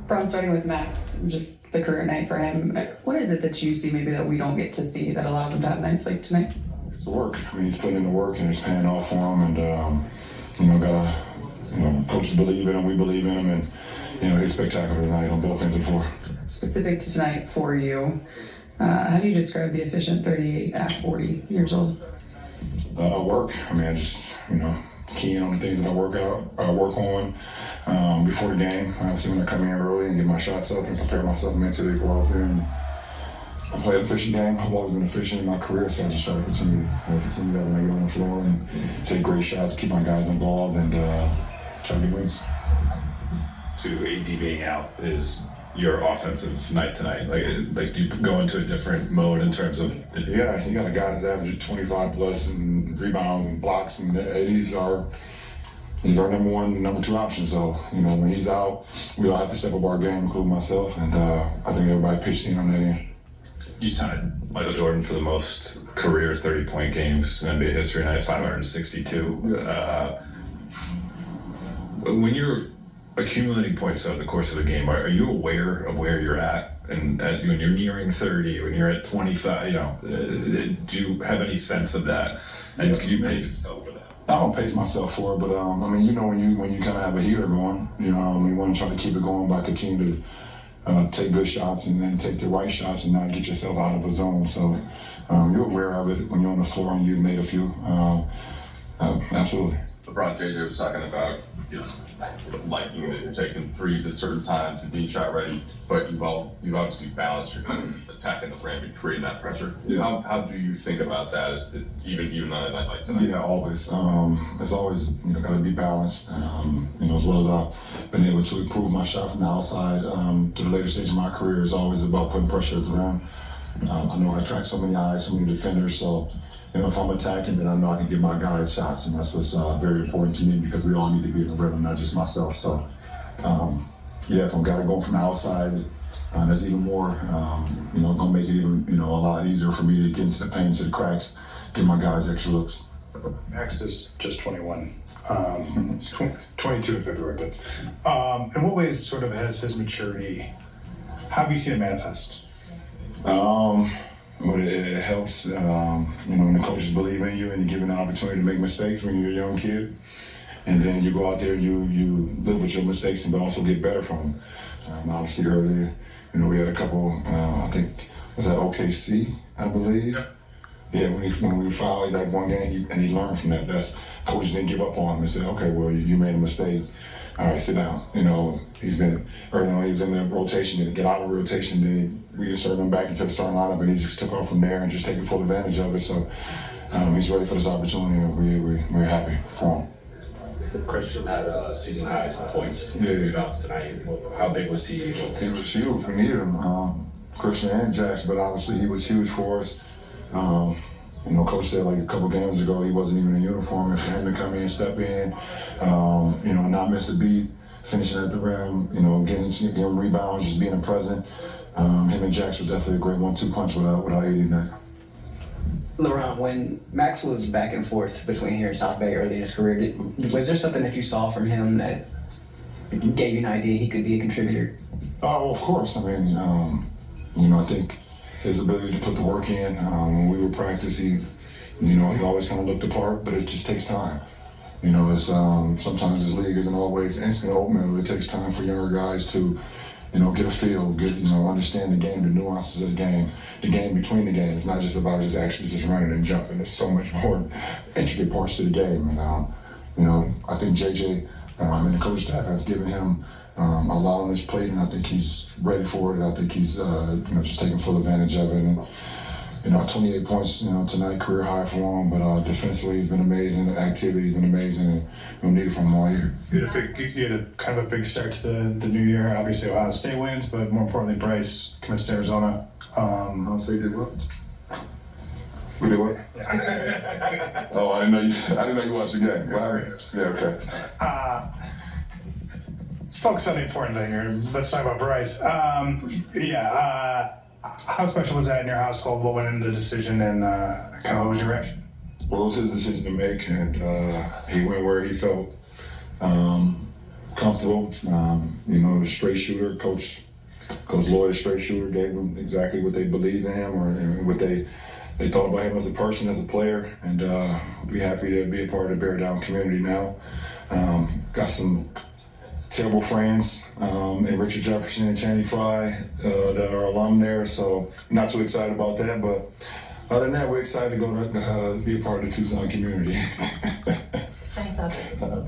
Brown, starting with Max, just the career night for him. What is it that you see maybe that we don't get to see that allows him to have nights like tonight? It's the work. I mean, he's putting in the work and it's paying off for him. And, coaches believe in him, we believe in him. And, he's spectacular tonight on both ends of the floor. Specific to tonight for you, how do you describe the efficient 38 at 40 years old? Work. I mean, I just, key in on the things that I work on before the game. Obviously, when I come in early and get my shots up and prepare myself mentally to go out there and play an efficient game. I've always been efficient in my career, so I just try to continue that when I get on the floor and take great shots, keep my guys involved, and try to get wins. To AD being out is your offensive night tonight? Like you go into a different mode in terms of... Yeah, you got a guy that's averaging 25 plus and rebounds and blocks, and he's our number one, number two option. So, when he's out, we all have to step up our game, including myself, and I think everybody pitched in on that end. You signed Michael Jordan for the most career 30-point games in NBA history, and I had 562. When you're accumulating points over the course of the game, are you aware of where you're at? And when you're nearing 30, when you're at 25, do you have any sense of that? And can you pace yourself for that? I don't pace myself for it, but when you kind of have a heater going, you want to try to keep it going by continuing to take good shots and then take the right shots and not get yourself out of a zone. So you're aware of it when you're on the floor and you've made a few. Absolutely. LeBron James was talking about, liking that you're taking threes at certain times and being shot ready, but you've obviously balanced your kind of attacking the frame and creating that pressure. Yeah. How do you think about that? Is that even on a night like tonight? Yeah, always. It's always got to be balanced. As well as I've been able to improve my shot from the outside to the later stage of my career, is always about putting pressure at the rim. I know I attract so many eyes, so many defenders, so if I'm attacking, then I know I can give my guys shots, and that's what's very important to me, because we all need to be in the rhythm, not just myself. So, if I'm going from the outside, that's even more, gonna make it even, a lot easier for me to get into the paint, to the cracks, give my guys extra looks. Max is just 21. It's 22 in February, but in what ways sort of has his maturity, how have you seen it manifest? But it helps, when the coaches believe in you and you give an opportunity to make mistakes when you're a young kid. And then you go out there and you live with your mistakes, but also get better from them. Obviously earlier, we had a couple, I think, was that OKC, I believe? Yeah, when we fouled like one game, and he learned from that. Coaches didn't give up on him and said, okay, well, you made a mistake. All right, sit down. He's been, he was in the rotation, didn't get out of the rotation, then we inserted him back into the starting lineup, and he just took off from there and just taking full advantage of it. So he's ready for this opportunity, and we're happy for him. Christian had season highs in points. Rebounds tonight. How big was he? He was huge. We needed him, Christian and Jax, but obviously he was huge for us. Coach said like a couple games ago he wasn't even in uniform, and for him to come in, step in, not miss a beat, finishing at the rim, getting rebounds, just being present. Him and Jax was definitely a great 1-2 punch without aiding that. LeBron, when Max was back and forth between here and South Bay early in his career, was there something that you saw from him that gave you an idea he could be a contributor? Oh, well, of course. I mean, I think his ability to put the work in. When we would practice, he always kind of looked the part, but it just takes time. It's sometimes this league isn't always instant oatmeal. It takes time for younger guys to, get a feel, understand the game, the nuances of the game between the games. It's not just about actually running and jumping. There's so much more intricate parts to the game. And, I think JJ and the coaching staff have given him a lot on his plate, and I think he's ready for it. I think he's, just taking full advantage of it. And, 28 points, tonight, career high for him. But defensively, he's been amazing. The activity's been amazing, and we'll need it from him all year. You had a kind of a big start to the new year. Obviously, Ohio State wins, but more importantly, Bryce commits to Arizona. Ohio State did what? We did what? Oh, I didn't know you watched the game. Wow. Yeah, okay. Let's focus on the important thing here. Let's talk about Bryce. How special was that in your household? What went into the decision, and kind of what was your reaction? Well, it was his decision to make, and he went where he felt comfortable. You know, a straight shooter. Coach Lloyd, a straight shooter, gave them exactly what they believed in him or what they thought about him as a person, as a player, and we're happy to be a part of the Bear Down community now. Got some terrible friends in Richard Jefferson and Channing Frye that are alum there, so not too excited about that, but other than that, we're excited to go to be a part of the Tucson community. Thanks, Arthur.